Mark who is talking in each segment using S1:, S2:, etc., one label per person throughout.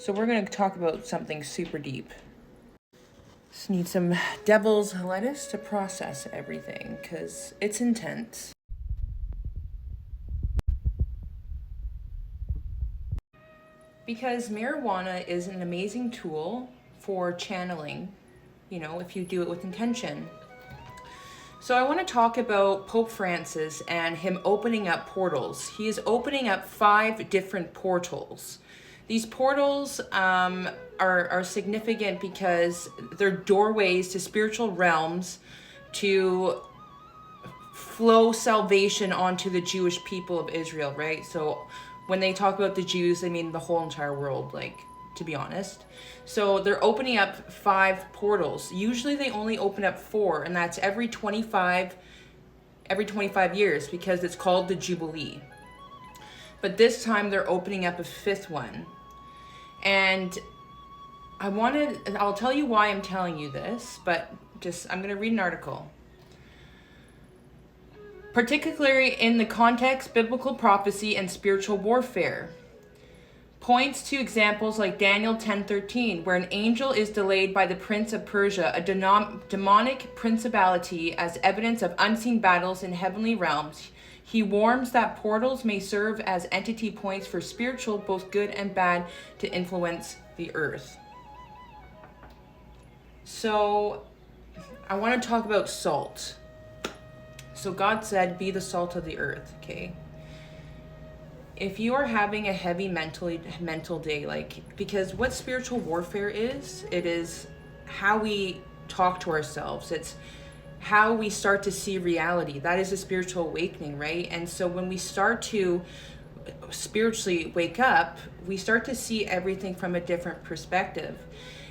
S1: So we're going to talk about something super deep. Just need some devil's lettuce to process everything because it's intense. Because marijuana is an amazing tool for channeling, if you do it with intention. So I want to talk about Pope Francis and him opening up portals. He is opening up 5 different portals. These portals are significant because they're doorways to spiritual realms to flow salvation onto the Jewish people of Israel, right? So when they talk about the Jews, they mean the whole entire world, to be honest. So they're opening up 5 portals. Usually they only open up 4, and that's every 25 years because it's called the Jubilee. But this time they're opening up a 5th one. And I'll tell you why I'm telling you this, but I'm going to read an article. Particularly in the context, biblical prophecy and spiritual warfare. Points to examples like Daniel 10:13, where an angel is delayed by the prince of Persia, a demonic principality, as evidence of unseen battles in heavenly realms. He warns that portals may serve as entity points for spiritual, both good and bad, to influence the earth. So, I want to talk about salt. So God said, be the salt of the earth, okay? If you are having a heavy mental day, because what spiritual warfare is, it is how we talk to ourselves. It's how we start to see reality. That is a spiritual awakening, right? And so when we start to spiritually wake up, we start to see everything from a different perspective.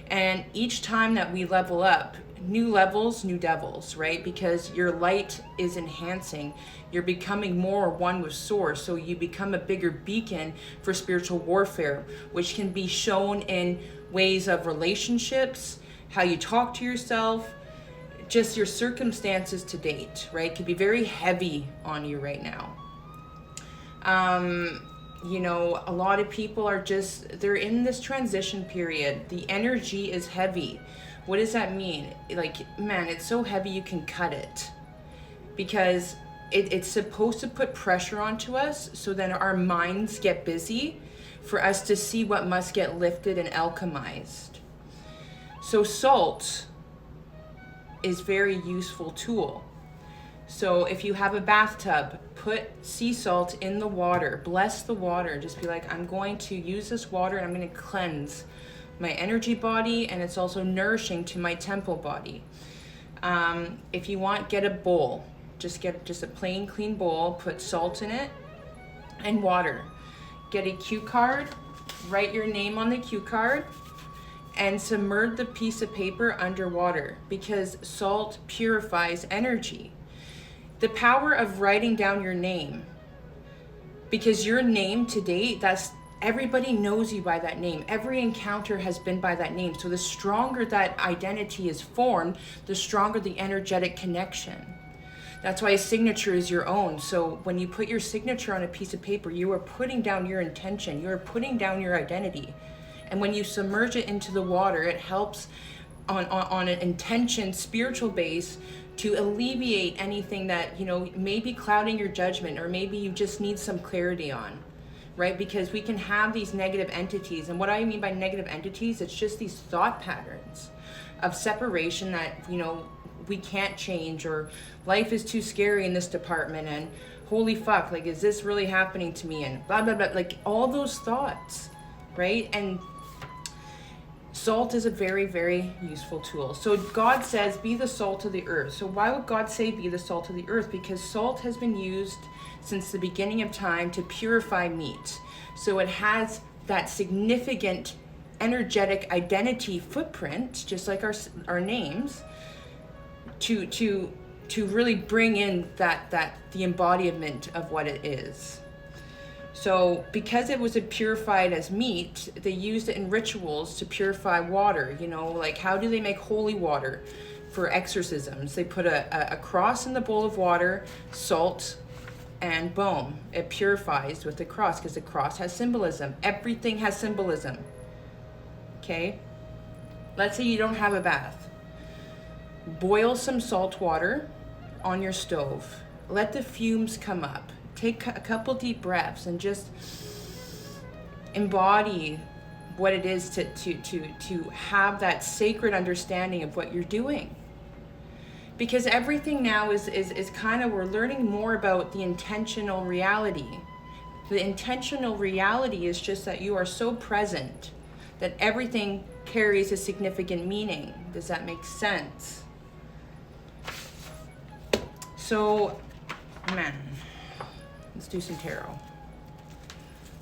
S1: And each time that we level up, new levels, new devils, right? Because your light is enhancing. You're becoming more one with source. So you become a bigger beacon for spiritual warfare, which can be shown in ways of relationships, how you talk to yourself, just your circumstances to date, right? Can be very heavy on you right now. A lot of people are they're in this transition period. The energy is heavy. What does that mean? It's so heavy you can cut it. Because it's supposed to put pressure onto us so then our minds get busy for us to see what must get lifted and alchemized. So salt is very useful tool. So if you have a bathtub, put sea salt in the water, bless the water. Just be like, I'm going to use this water and I'm going to cleanse my energy body, and it's also nourishing to my temple body. If you want, get a bowl. Get a plain, clean bowl, put salt in it and water. Get a cue card, write your name on the cue card, and submerge the piece of paper underwater because salt purifies energy. The power of writing down your name, because your name to date, everybody knows you by that name. Every encounter has been by that name. So the stronger that identity is formed, the stronger the energetic connection. That's why a signature is your own. So when you put your signature on a piece of paper, you are putting down your intention. You are putting down your identity. And when you submerge it into the water, it helps on an intention, spiritual base to alleviate anything that, may be clouding your judgment, or maybe you just need some clarity on, right? Because we can have these negative entities. And what I mean by negative entities, it's just these thought patterns of separation that, we can't change, or life is too scary in this department, and holy fuck, is this really happening to me? And blah, blah, blah, all those thoughts, right? And salt is a very, very useful tool. So God says, be the salt of the earth. So why would God say be the salt of the earth? Because salt has been used since the beginning of time to purify meat. So it has that significant energetic identity footprint, just like our names, to really bring in the embodiment of what it is. So because it was purified as meat, they used it in rituals to purify water. How do they make holy water for exorcisms? They put a cross in the bowl of water, salt, and boom, it purifies with the cross, because the cross has symbolism. Everything has symbolism. okay? Let's say you don't have a bath. Boil some salt water on your stove. Let the fumes come up. Take a couple deep breaths and just embody what it is to have that sacred understanding of what you're doing. Because everything now is kind of, we're learning more about the intentional reality. The intentional reality is just that you are so present that everything carries a significant meaning. Does that make sense? So, man, let's do some tarot.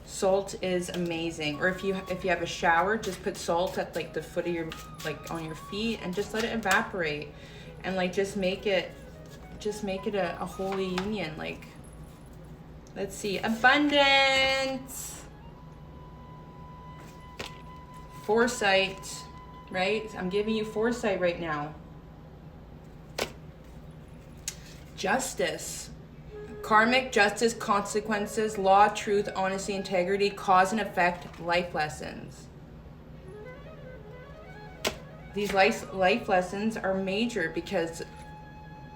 S1: Salt is amazing. Or if you have a shower, just put salt at like the foot of your, like on your feet, and just let it evaporate, and like just make it a holy union. Like, let's see, abundance, foresight, right? I'm giving you foresight right now. Justice, karmic justice, consequences, law, truth, honesty, integrity, cause and effect, life lessons. These life lessons are major because,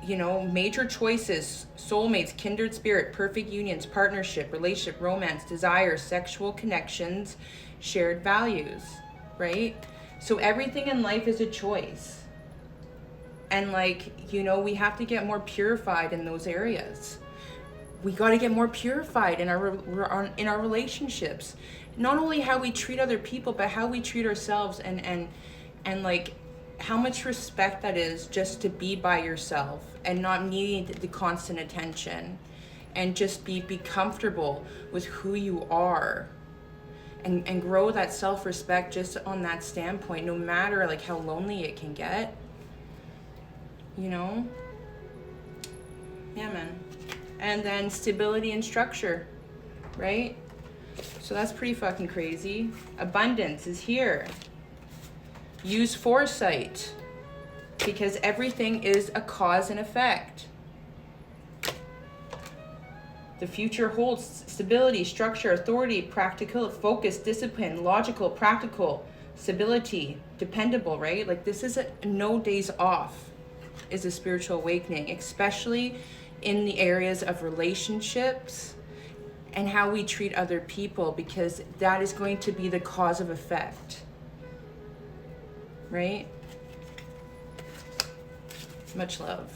S1: you know, major choices, soulmates, kindred spirit, perfect unions, partnership, relationship, romance, desires, sexual connections, shared values, right? So everything in life is a choice. And like, you know, we have to get more purified in those areas. We got to get more purified in our relationships. Not only how we treat other people, but how we treat ourselves, and like how much respect that is just to be by yourself and not needing the constant attention, and just be comfortable with who you are, and grow that self-respect just on that standpoint, no matter like how lonely it can get. You know? Yeah, man. And then stability and structure, right? So that's pretty fucking crazy. Abundance is here. Use foresight, because everything is a cause and effect. The future holds stability, structure, authority, practical, focus, discipline, logical, practical, stability, dependable, right? Like, this is no days off is a spiritual awakening, especially in the areas of relationships and how we treat other people, because that is going to be the cause of effect, right? Much love.